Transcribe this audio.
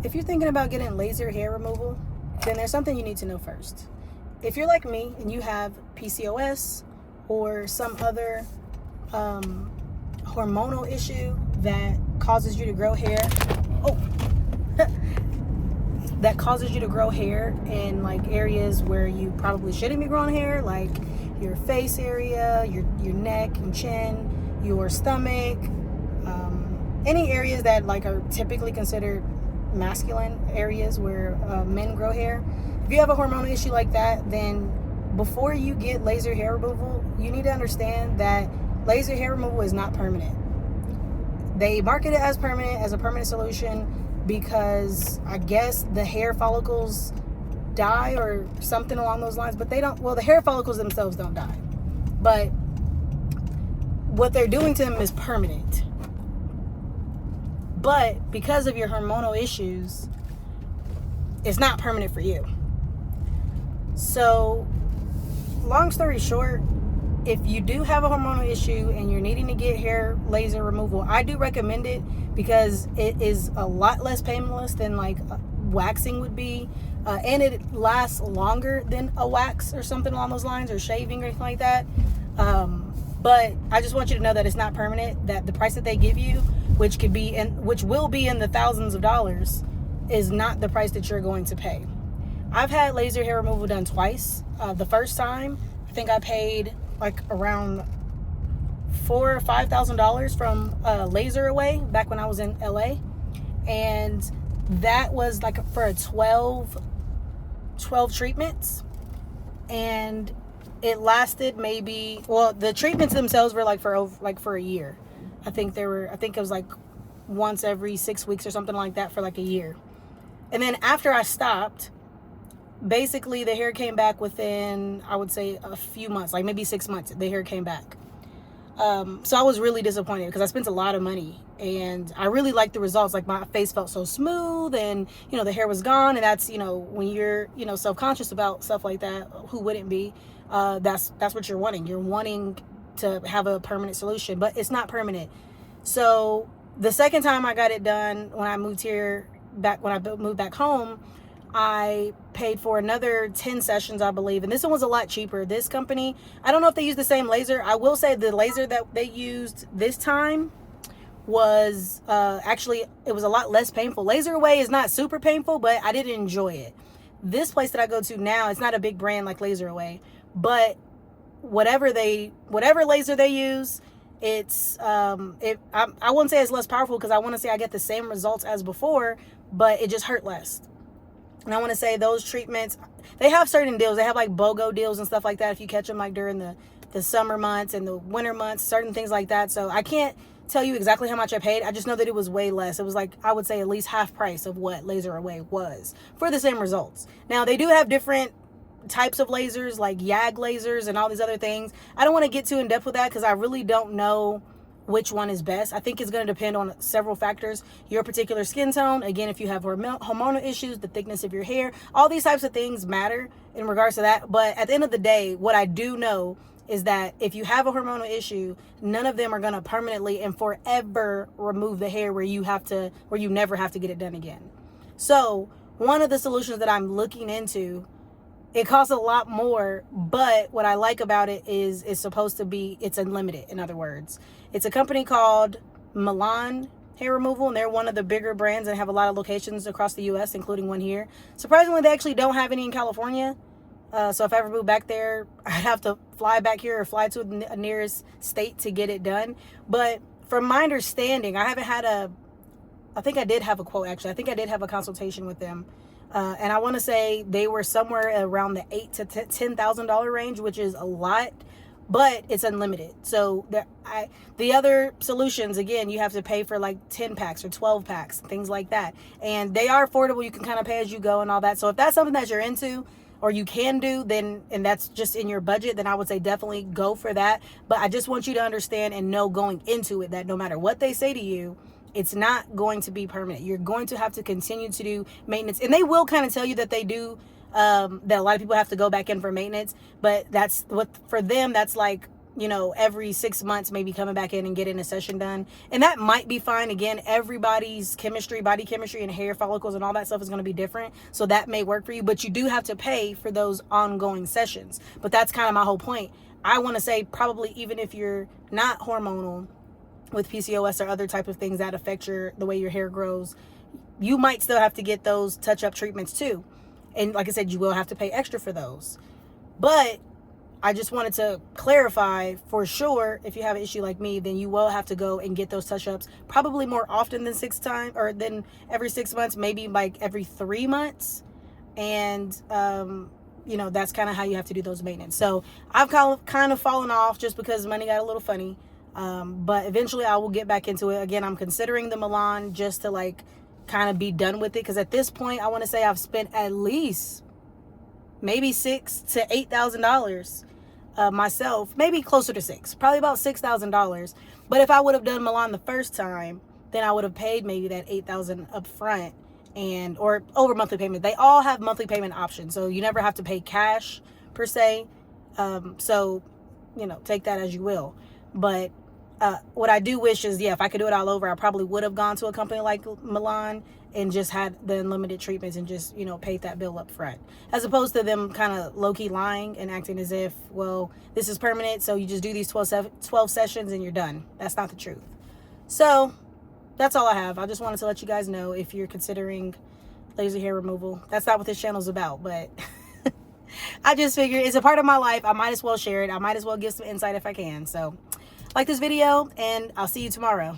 If you're thinking about getting laser hair removal, then there's something you need to know first. If you're like me and you have PCOS or some other hormonal issue that causes you to grow hair, that causes you to grow hair in like areas where you probably shouldn't be growing hair, like your face area, your neck and chin, your stomach, any areas that like are typically considered masculine areas where men grow hair. If you have a hormonal issue like that, then before you get laser hair removal, you need to understand that laser hair removal is not permanent. They market it as permanent, as a permanent solution, because I guess the hair follicles die or something along those lines, but they don't. Well, the hair follicles themselves don't die, but what they're doing to them is permanent. But because of your hormonal issues, it's not permanent for you. So, long story short, if you do have a hormonal issue and you're needing to get hair laser removal, I do recommend it because it is a lot less painless than like waxing would be. And it lasts longer than a wax or something along those lines, or shaving or anything like that. But I just want you to know that it's not permanent, that the price that they give you, which will be in the thousands of dollars, is not the price that you're going to pay. I've had laser hair removal done twice. The first time, I think I paid like around $4,000 or $5,000 from Laser Away back when I was in LA, and that was like for a 12 treatments, and it lasted maybe, well, the treatments themselves were like for a year. I think it was like once every 6 weeks or something like that for like a year. And then after I stopped, basically the hair came back within, I would say, a few months, like maybe 6 months, the hair came back. So I was really disappointed because I spent a lot of money and I really liked the results. Like my face felt so smooth and, the hair was gone. And that's, when you're, self-conscious about stuff like that, who wouldn't be? That's what you're wanting. You're wanting to have a permanent solution, but it's not permanent. So the second time I got it done, when I moved back home, I paid for another 10 sessions, I believe. And this one was a lot cheaper. This company, I don't know if they use the same laser. I will say the laser that they used this time was actually, it was a lot less painful. Laser Away is not super painful, but I didn't enjoy it. This place that I go to now, it's not a big brand like Laser Away, but whatever laser they use, it's I wouldn't say it's less powerful, because I want to say I get the same results as before, but it just hurt less. And I want to say those treatments, they have certain deals. They have like BOGO deals and stuff like that if you catch them like during the summer months and the winter months, certain things like that. So I can't tell you exactly how much I paid. I just know that it was way less. It was like, I would say at least half price of what Laser Away was for the same results. Now they do have different types of lasers, like YAG lasers and all these other things. I don't want to get too in depth with that because I really don't know which one is best. I think it's going to depend on several factors. Your particular skin tone, again, if you have hormonal issues, the thickness of your hair, all these types of things matter in regards to that. But at the end of the day, what I do know is that if you have a hormonal issue, none of them are going to permanently and forever remove the hair where you never have to get it done again. So one of the solutions that I'm looking into, it costs a lot more, but what I like about it is it's supposed to be, it's unlimited. In other words, it's a company called Milan Hair Removal, and they're one of the bigger brands and have a lot of locations across the U.S., including one here. Surprisingly, they actually don't have any in California. So if I ever move back there, I'd have to fly back here or fly to a nearest state to get it done. But from my understanding, I think I did have a quote, actually. I think I did have a consultation with them. And I want to say they were somewhere around the $8,000 to $10,000 range, which is a lot, but it's unlimited. So the other solutions, again, you have to pay for like 10 packs or 12 packs, things like that. And they are affordable. You can kind of pay as you go and all that. So if that's something that you're into or you can do, then, and that's just in your budget, then I would say definitely go for that. But I just want you to understand and know going into it that no matter what they say to you, it's not going to be permanent. You're going to have to continue to do maintenance. And they will kind of tell you that they do, that a lot of people have to go back in for maintenance. But that's what, for them, that's like you know, every 6 months, maybe coming back in and getting a session done. And that might be fine. Again, everybody's chemistry, body chemistry, and hair follicles and all that stuff is going to be different. So that may work for you, but you do have to pay for those ongoing sessions. But that's kind of my whole point. I want to say probably even if you're not hormonal with PCOS or other type of things that affect the way your hair grows, you might still have to get those touch-up treatments too. And like I said, you will have to pay extra for those. But I just wanted to clarify for sure, if you have an issue like me, then you will have to go and get those touch-ups probably more often than than every 6 months, maybe like every 3 months. And, you know, that's kind of how you have to do those maintenance. So I've kind of fallen off just because money got a little funny. But eventually I will get back into it. Again, I'm considering the Milan just to like kind of be done with it. Because at this point, I want to say I've spent at least maybe $6,000 to $8,000 myself, maybe closer to probably about $6,000. But if I would have done Milan the first time, then I would have paid maybe that $8,000 up front or over monthly payment. They all have monthly payment options, so you never have to pay cash per se. So, you know, take that as you will. But what I do wish is, if I could do it all over, I probably would have gone to a company like Milan and just had the unlimited treatments and just, you know, paid that bill up front, as opposed to them kind of low-key lying and acting as if, well, this is permanent, so you just do these 12 sessions and you're done. That's not the truth. So that's all I have. I just wanted to let you guys know, if you're considering laser hair removal, that's not what this channel is about, but I just figured it's a part of my life. I might as well share it. I might as well give some insight if I can. So like this video, and I'll see you tomorrow.